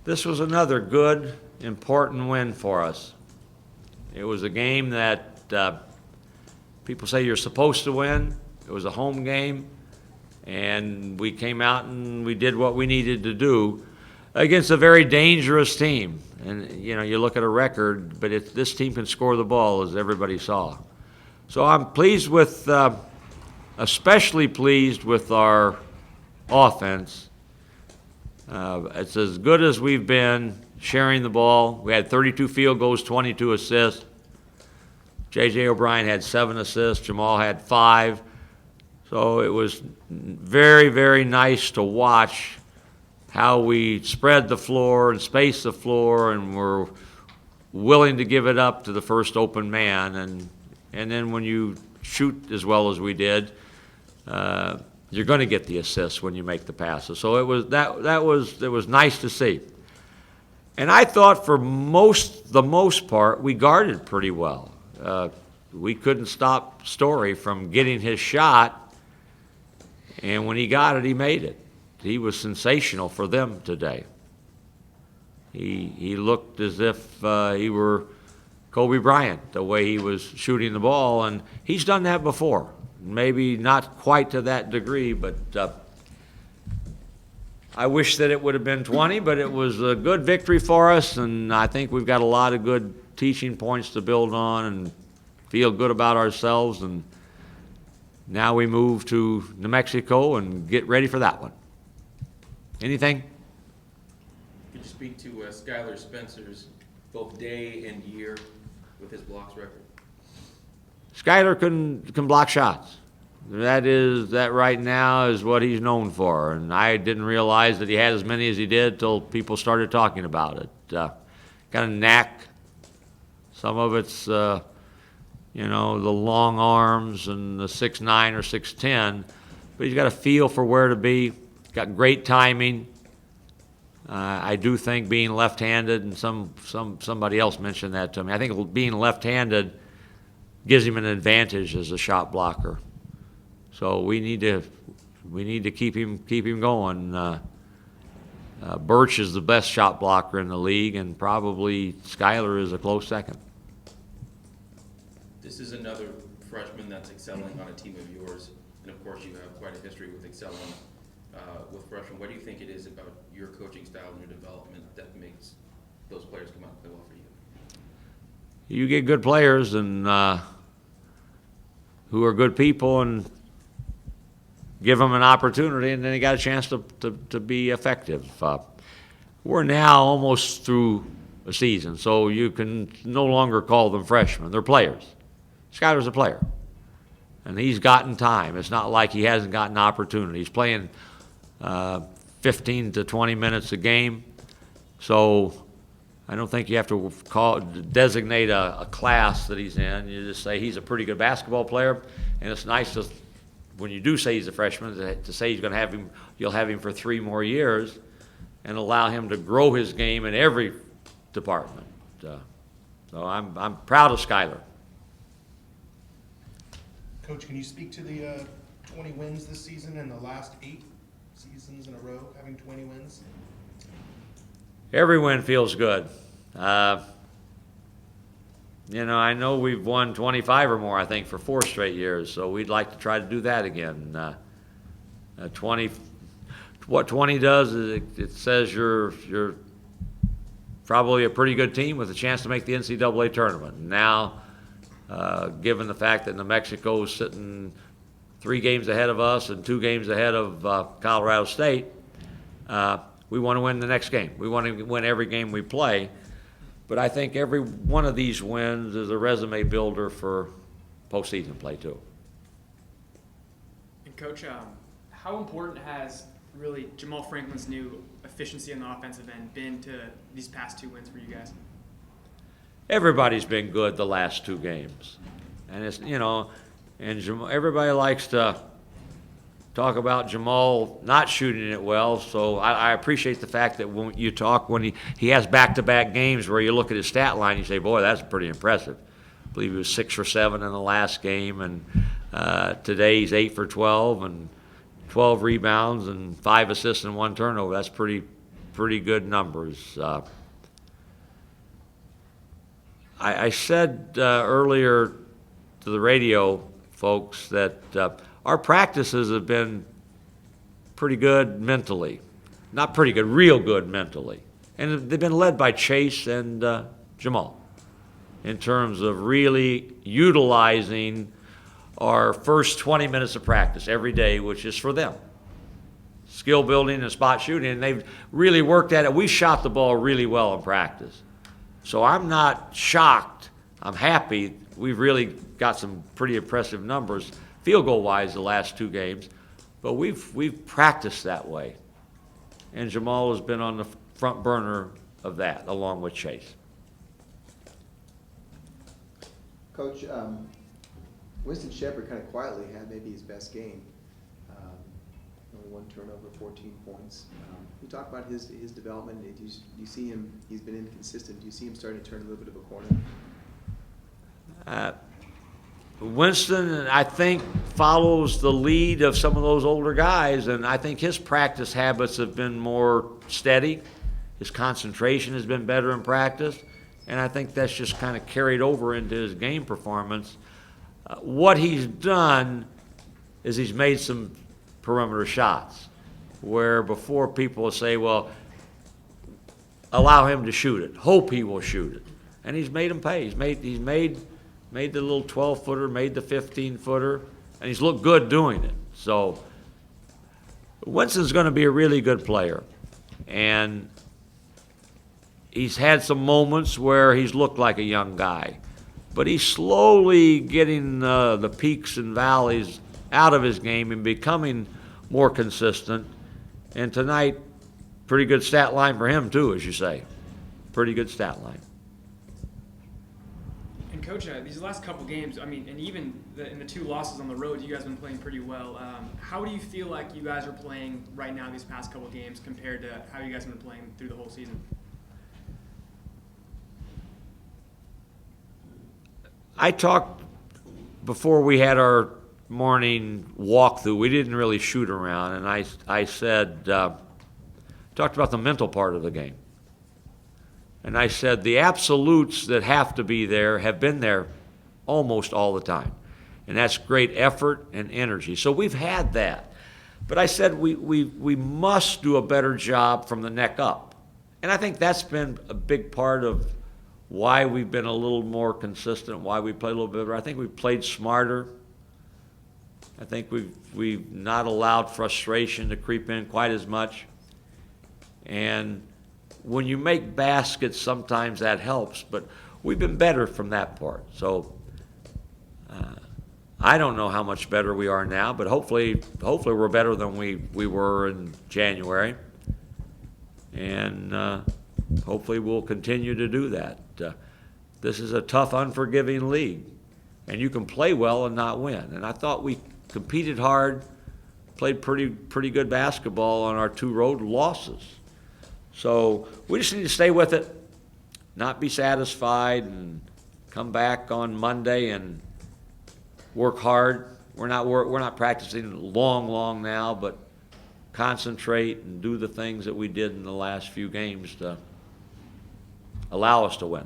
This was another good, important win for us. It was a game that people say you're supposed to win. It was a home game, and we came out and we did what we needed to do against a very dangerous team. And, you know, you look at a record, but this team can score the ball, as everybody saw. So I'm pleased with, especially pleased with our offense. It's as good as we've been sharing the ball. We had 32 field goals, 22 assists. J.J. O'Brien had 7 assists. Jamal had 5. So it was very, very nice to watch how we spread the floor and spaced the floor and were willing to give it up to the first open man. And then when you shoot as well as we did, you're going to get the assists when you make the passes. So it was nice to see. And I thought for the most part, we guarded pretty well. We couldn't stop Story from getting his shot, and when he got it, he made it. He was sensational for them today. He looked as if he were Kobe Bryant, the way he was shooting the ball, and he's done that before. Maybe not quite to that degree, but I wish that it would have been 20, but it was a good victory for us, and I think we've got a lot of good teaching points to build on and feel good about ourselves. And now we move to New Mexico and get ready for that one. Anything? Could you speak to Skylar Spencer's both day and year with his blocks record? Skylar can block shots. That right now is what he's known for, and I didn't realize that he had as many as he did till people started talking about it. Got a knack. Some of it's you know, the long arms and the 6'9" or 6'10", but he's got a feel for where to be. Got great timing. I do think being left-handed, and somebody else mentioned that to me. I think being left-handed gives him an advantage as a shot blocker. So we need to keep him going. Birch is the best shot blocker in the league, and probably Skylar is a close second. This is another freshman that's excelling on a team of yours, and of course you have quite a history with excelling with freshmen. What do you think it is about your coaching style and your development that makes those players come out and play well for you? You get good players and who are good people, and give them an opportunity, and then they got a chance to be effective. We're now almost through a season, so you can no longer call them freshmen. They're players. Skylar's a player, and he's gotten time. It's not like he hasn't gotten opportunity. He's playing 15 to 20 minutes a game, so I don't think you have to designate a class that he's in. You just say he's a pretty good basketball player, and it's nice to, when you do say he's a freshman, to say you'll have him for 3 more years and allow him to grow his game in every department. So I'm proud of Skylar. Coach, can you speak to the 20 wins this season and the last 8 seasons in a row having 20 wins? Every win feels good. You know, I know we've won 25 or more, I think, for 4 straight years, so we'd like to try to do that again. 20, what 20 does is it says you're probably a pretty good team with a chance to make the NCAA tournament. Now, given the fact that New Mexico is sitting 3 games ahead of us and 2 games ahead of Colorado State, we want to win the next game. We want to win every game we play. But I think every one of these wins is a resume builder for postseason play, too. And, Coach, how important has really Jamal Franklin's new efficiency on the offensive end been to these past 2 wins for you guys? Everybody's been good the last 2 games. And it's, you know, and everybody likes to talk about Jamal not shooting it well, so I appreciate the fact that when you talk, when he has back-to-back games where you look at his stat line, you say, boy, that's pretty impressive. I believe he was 6 for 7 in the last game, and today he's 8 for 12 and 12 rebounds and 5 assists and 1 turnover. That's pretty pretty good numbers. I said earlier to the radio folks that our practices have been pretty good mentally. Not pretty good, real good mentally. And they've been led by Chase and Jamal in terms of really utilizing our first 20 minutes of practice every day, which is for them. Skill building and spot shooting, and they've really worked at it. We shot the ball really well in practice. So I'm not shocked. I'm happy. We've really got some pretty impressive numbers, field goal wise, the last 2 games. But we've practiced that way. And Jamal has been on the front burner of that, along with Chase. Coach, Winston Shepard kind of quietly had maybe his best game. Only 1 turnover, 14 points. Can you talk about his development? Do you see him, he's been inconsistent, do you see him starting to turn a little bit of a corner? Winston, I think, follows the lead of some of those older guys, and I think his practice habits have been more steady. His concentration has been better in practice, and I think that's just kind of carried over into his game performance. What he's done is he's made some perimeter shots, where before people will say, well, allow him to shoot it, hope he will shoot it. And he's made them pay. He's made the little 12-footer, made the 15-footer, and he's looked good doing it. So Winston's going to be a really good player. And he's had some moments where he's looked like a young guy. But he's slowly getting the peaks and valleys out of his game and becoming more consistent. And tonight, pretty good stat line for him too, as you say. Pretty good stat line. And Coach, these last couple games, I mean, and even in the 2 losses on the road, you guys have been playing pretty well. How do you feel like you guys are playing right now these past couple games compared to how you guys have been playing through the whole season? I talked before we had our morning walkthrough. We didn't really shoot around, and I said, talked about the mental part of the game. And I said the absolutes that have to be there have been there almost all the time. And that's great effort and energy. So we've had that. But I said we must do a better job from the neck up. And I think that's been a big part of why we've been a little more consistent, why we play a little bit better. I think we've played smarter. I think we've not allowed frustration to creep in quite as much. And when you make baskets, sometimes that helps, but we've been better from that part. So I don't know how much better we are now, but hopefully we're better than we were in January. And hopefully we'll continue to do that. This is a tough, unforgiving league, and you can play well and not win. And I thought we competed hard, played pretty good basketball on our 2 road losses. So we just need to stay with it, not be satisfied, and come back on Monday and work hard. We're not practicing long now, but concentrate and do the things that we did in the last few games to allow us to win.